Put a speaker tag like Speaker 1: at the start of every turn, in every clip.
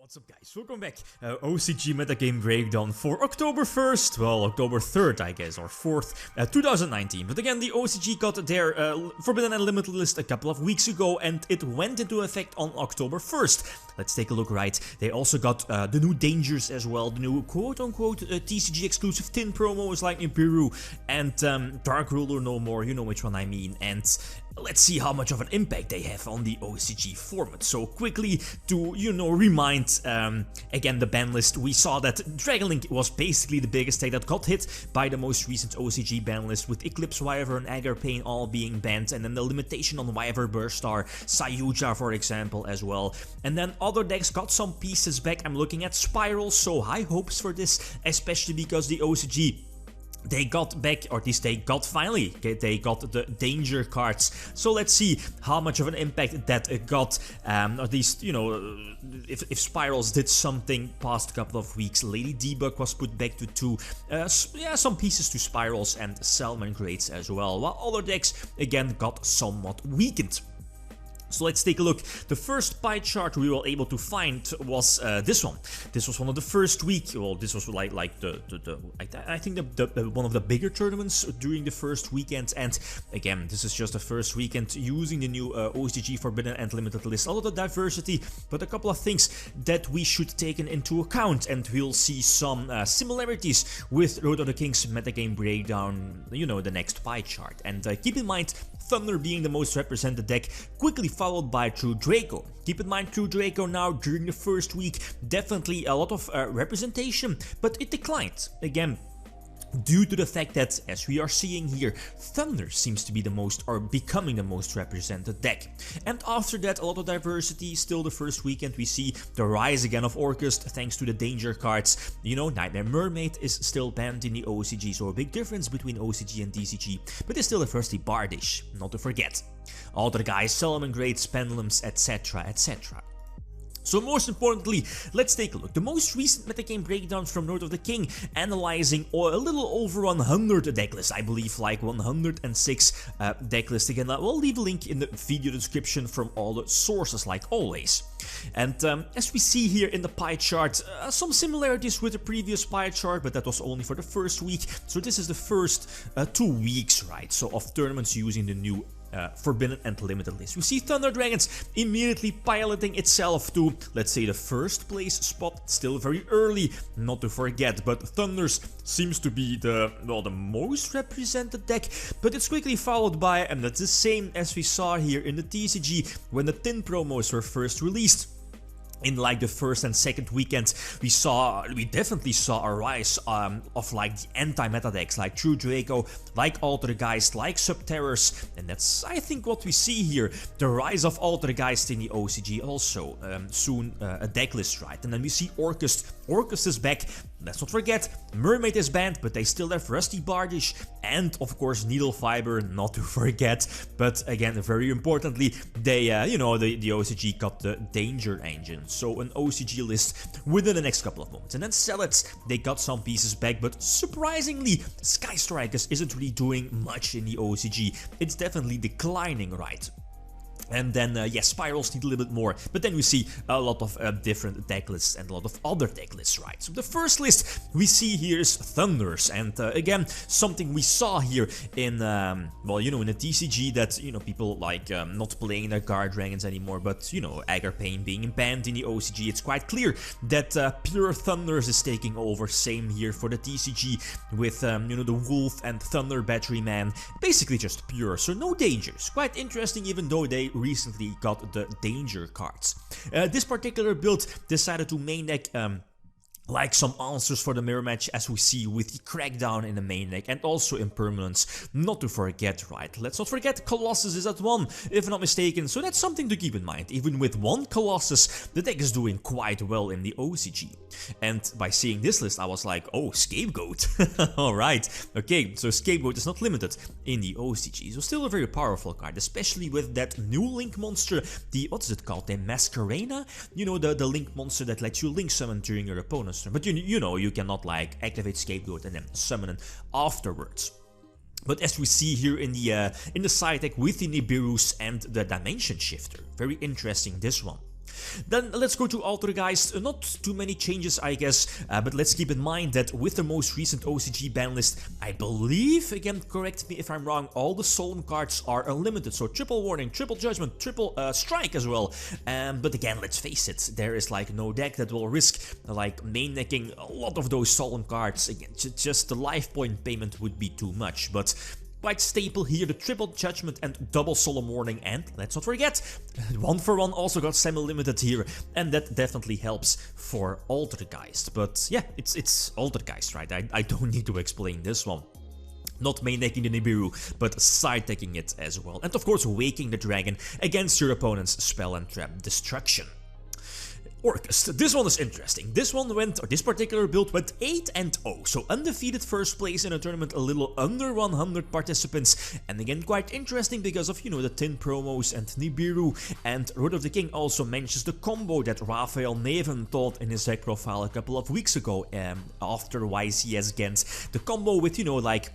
Speaker 1: What's up guys, welcome back. OCG Metagame Breakdown for October 1st, well October 3rd I guess, or 4th, 2019. But again, the OCG got their Forbidden and Limited list a couple of weeks ago and it went into effect on October 1st. Let's take a look, right. They also got the new dangers as well, the new quote-unquote TCG exclusive tin promos like Nibiru and Dark Ruler No More, you know which one I mean. And let's see how much of an impact they have on the OCG format. So quickly to, remind again the ban list, we saw that Dragonmaid was basically the biggest deck that got hit by the most recent OCG ban list, with Eclipse, Wyvern, and Agarpain all being banned, and then the limitation on Wyvern, Burstar, Yugioh for example as well. And then other decks got some pieces back. I'm looking at Spiral, so high hopes for this, especially because the OCG, they got back, or at least they got finally, they got the danger cards. So let's see how much of an impact that it got, at least, if Spirals did something past couple of weeks. Lady Debug was put back to 2, some pieces to Spirals and Salamangreats as well, while other decks again got somewhat weakened. So let's take a look. The first pie chart we were able to find was this one. This was one of the first week. Well, this was like I think one of the bigger tournaments during the first weekend. And again, this is just the first weekend using the new OCG Forbidden and Limited list. A lot of diversity, but a couple of things that we should take into account. And we'll see some similarities with Road of the King's Metagame Breakdown, the next pie chart. And keep in mind, Thunder being the most represented deck, quickly followed by True Draco. Keep in mind, True Draco now during the first week, definitely a lot of representation, but it declined. Again, due to the fact that, as we are seeing here, Thunder seems to be the most, or becoming the most represented deck. And after that, a lot of diversity. Still the first weekend we see the rise again of Orkest thanks to the danger cards. Nightmare Mermaid is still banned in the OCG, so a big difference between OCG and TCG, but it's still a firstly Bardish, not to forget. Altergeist, Salamangreat, Pendulums, etc, etc. So most importantly, let's take a look. The most recent Metagame Breakdown from North of the King, analyzing a little over 100 decklists, I believe like 106 decklists. Again, I will leave a link in the video description from all the sources like always. And as we see here in the pie chart, some similarities with the previous pie chart, but that was only for the first week. So this is the first 2 weeks, right? So of tournaments using the new Forbidden and Limited list. We see Thunder Dragons immediately piloting itself to, let's say, the first place spot. Still very early, not to forget, but Thunders seems to be the most represented deck, but it's quickly followed by, and that's the same as we saw here in the TCG when the tin promos were first released. In like the first and second weekend, we definitely saw a rise of like the anti-meta decks like True Draco, like Altergeist, like Subterrors, and that's I think what we see here. The rise of Altergeist in the OCG also, soon a decklist, right? And then we see Orkest. Orkest is back. Let's not forget, Mermaid is banned, but they still have Rusty Bardish and of course Needle Fiber, not to forget. But again, very importantly, they, the OCG got the Danger Engine. So an OCG list within the next couple of moments. And then Zealots, they got some pieces back, but surprisingly, Sky Strikers isn't really doing much in the OCG. It's definitely declining, right? And then, Spirals need a little bit more, but then we see a lot of different deck lists and a lot of other deck lists, right? So the first list we see here is Thunders, and again, something we saw here in, in the TCG that, people like not playing their Guard Dragons anymore, but, Agarpain being banned in the OCG, it's quite clear that pure Thunders is taking over. Same here for the TCG with, the Wolf and Thunder Batteryman, basically just pure, so no dangers. Quite interesting, even though they recently got the danger cards. This particular build decided to main deck like some answers for the mirror match, as we see with the Crackdown in the main deck, and also Impermanence, not to forget, right? Let's not forget Colossus is at 1, if I'm not mistaken, so that's something to keep in mind. Even with 1 Colossus, the deck is doing quite well in the OCG. And by seeing this list, I was like, oh, Scapegoat. Alright, okay, so Scapegoat is not limited in the OCG, so still a very powerful card, especially with that new Link monster, the, what is it called, the Masquerena? The Link monster that lets you Link summon during your opponent's turn, but you cannot like activate Scapegoat and then summon it afterwards. But as we see here in the side deck with the Nibirus and the Dimension Shifter, very interesting this one. Then let's go to Altergeist. Not too many changes, I guess, but let's keep in mind that with the most recent OCG ban list, I believe, again, correct me if I'm wrong, all the Solemn cards are unlimited. So triple warning, triple judgment, triple strike as well. But again, let's face it, there is like no deck that will risk like main decking a lot of those Solemn cards. Again, just the life point payment would be too much, but quite staple here, the triple judgment and double solemn warning, and let's not forget, 1-for-1 also got semi-limited here, and that definitely helps for Altergeist. But yeah, it's Altergeist, right? I don't need to explain this one. Not main decking the Nibiru, but side decking it as well. And of course, waking the dragon against your opponent's spell and trap destruction. Orkest. This one is interesting. This particular build went 8-0, so undefeated first place in a tournament, a little under 100 participants, and again quite interesting because of, you know, the tin promos and Nibiru, and Road of the King also mentions the combo that Raphael Neven thought in his deck profile a couple of weeks ago after YCS Ghent. The combo with, you know, like,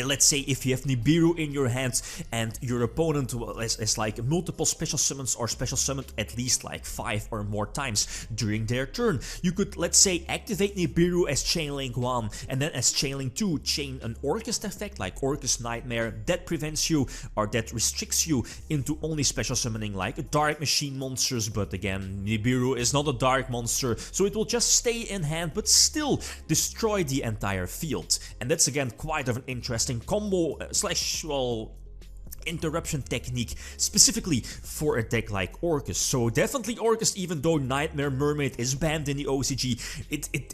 Speaker 1: let's say if you have Nibiru in your hands and your opponent is like multiple special summons or special summoned at least like 5 or more times during their turn, you could, let's say, activate Nibiru as Chainlink 1 and then as Chainlink 2 chain an Orkest effect like Orkest Nightmare that prevents you or that restricts you into only special summoning like Dark Machine monsters. But again, Nibiru is not a dark monster, so it will just stay in hand but still destroy the entire field. And that's again quite of an interesting combo slash, well, interruption technique specifically for a deck like Orkest. So definitely Orkest, even though Nightmare Mermaid is banned in the OCG,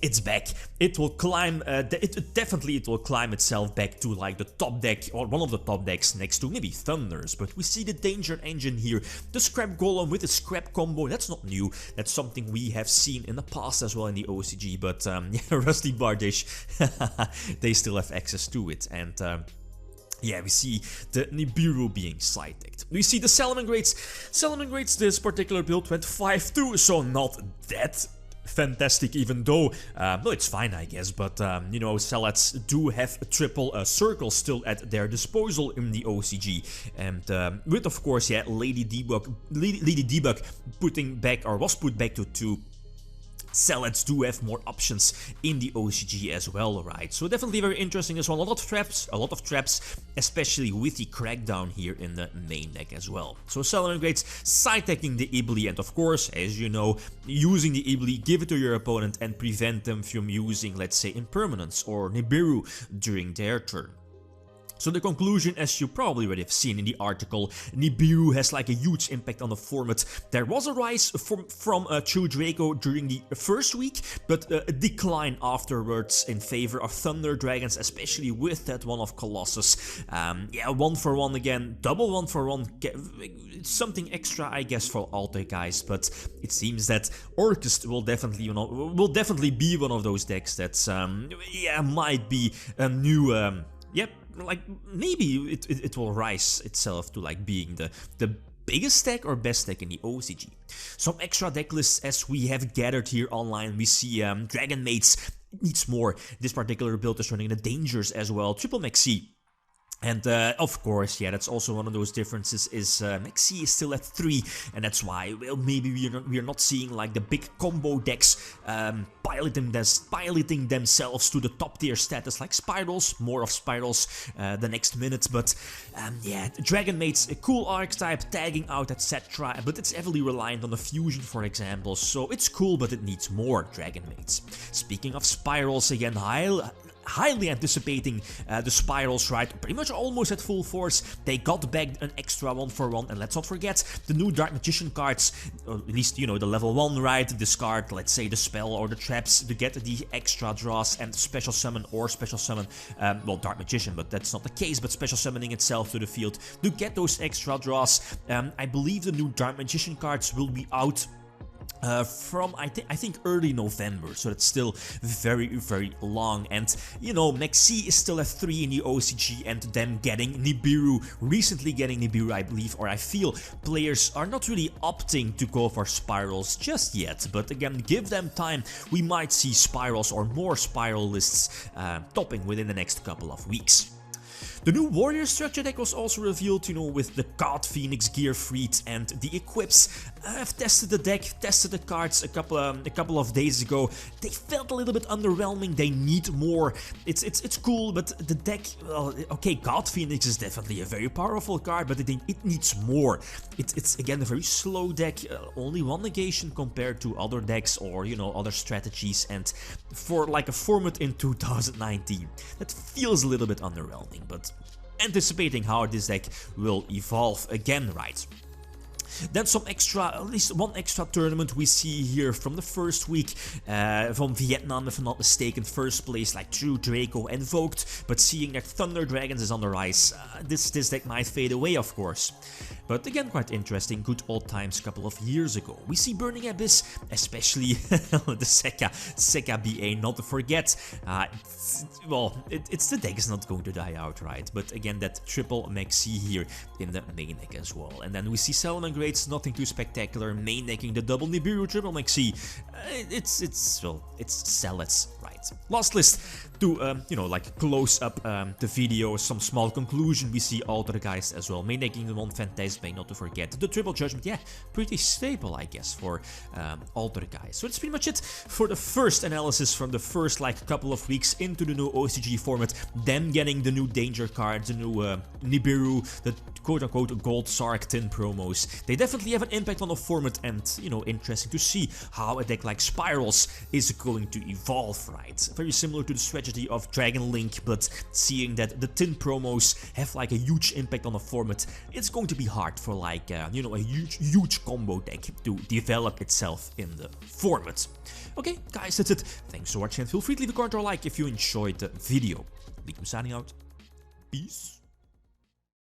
Speaker 1: it's back. It will climb, it will climb itself back to like the top deck or one of the top decks next to maybe Thunders. But we see the Danger Engine here, the Scrap Golem with the Scrap combo. That's not new. That's something we have seen in the past as well in the OCG. But yeah, Rusty Bardish, they still have access to it. And yeah, we see the Nibiru being side-decked. We see the Salamangreats. Salamangreats, this particular build went 5-2, so not that fantastic, even though, well, it's fine, I guess, but, you know, Salads do have a triple circle still at their disposal in the OCG, and with, of course, yeah, Lady Debug putting back, or was put back to 2. Salads do have more options in the OCG as well, right? So definitely very interesting as well. A lot of traps, especially with the Crackdown here in the main deck as well. So Salamangreats side-decking the Ibli, and of course, as you know, using the Ibli, give it to your opponent and prevent them from using, let's say, Impermanence or Nibiru during their turn. So the conclusion, as you probably already have seen in the article, Nibiru has like a huge impact on the format. There was a rise from True Draco during the first week, but a decline afterwards in favor of Thunder Dragons, especially with that one of Colossus. Yeah, 1-for-1 again, double 1-for-1, something extra, I guess, for Altergeist, but it seems that Orkest will definitely, you know, be one of those decks that's, yeah, might be a new, yep. Like, maybe it will rise itself to like being the biggest deck or best deck in the OCG. Some extra deck lists as we have gathered here online. We see Dragonmaids needs more. This particular build is running the Dangers as well. Triple Maxi. And of course, yeah, that's also one of those differences is Maxi is still at 3, and that's why, well, maybe we're not seeing like the big combo decks piloting themselves to the top tier status like Spirals, more of Spirals the next minute. But yeah, Dragonmaid's a cool archetype, tagging out, etc. But it's heavily reliant on the fusion, for example, so it's cool, but it needs more Dragonmaids. Speaking of Spirals, again, highly anticipating the Spirals, right? Pretty much almost at full force. They got back an extra 1-for-1, and let's not forget the new Dark Magician cards, or at least, you know, the level 1, right? Discard, let's say, the spell or the traps to get the extra draws and special summon or special summon, well, Dark Magician, but that's not the case, but special summoning itself to the field to get those extra draws. I believe the new Dark Magician cards will be out from I think early November, so that's still very, very long. And you know, Maxi is still at 3 in the OCG, and them getting Nibiru, recently getting Nibiru, I believe, or I feel players are not really opting to go for Spirals just yet. But again, give them time, we might see Spirals or more Spiral lists topping within the next couple of weeks. The new warrior structure deck was also revealed, you know, with the God Phoenix gear freed and the equips. I've tested the deck, tested the cards a couple of days ago. They felt a little bit underwhelming. They need more. It's cool, but the deck, well, okay, God Phoenix is definitely a very powerful card, but it needs more. It's again a very slow deck, only one negation compared to other decks or, you know, other strategies, and for like a format in 2019, that feels a little bit underwhelming, but anticipating how this deck will evolve again, right? Then some extra, at least one extra tournament we see here from the first week, from Vietnam if I'm not mistaken, first place like True Draco invoked, but seeing that Thunder Dragons is on the rise, this deck might fade away of course. But again, quite interesting, good old times a couple of years ago. We see Burning Abyss, especially the Sekka BA, not to forget. It's the deck is not going to die out, right? But again, that triple Maxi here in the main deck as well. And then we see Salamangreat, nothing too spectacular, main decking the double Nibiru triple Maxi. It's salads, right? Last list to, you know, like close up the video, some small conclusion. We see Altergeist as well, main decking the one Phantasme, not to forget. The triple Judgment, yeah, pretty stable, I guess, for Altergeist. So that's pretty much it for the first analysis from the first like couple of weeks into the new OCG format. Them getting the new danger cards, the new Nibiru, the quote-unquote gold Sark tin promos. They definitely have an impact on the format, and, you know, interesting to see how a deck like Spirals is going to evolve, right? Very similar to the strategy of Dragon Link, but seeing that the tin promos have like a huge impact on the format, it's going to be hard for like, you know, a huge combo deck to develop itself in the format. Okay, guys, that's it. Thanks for watching, and feel free to leave a comment or like if you enjoyed the video. I'm signing out. Peace.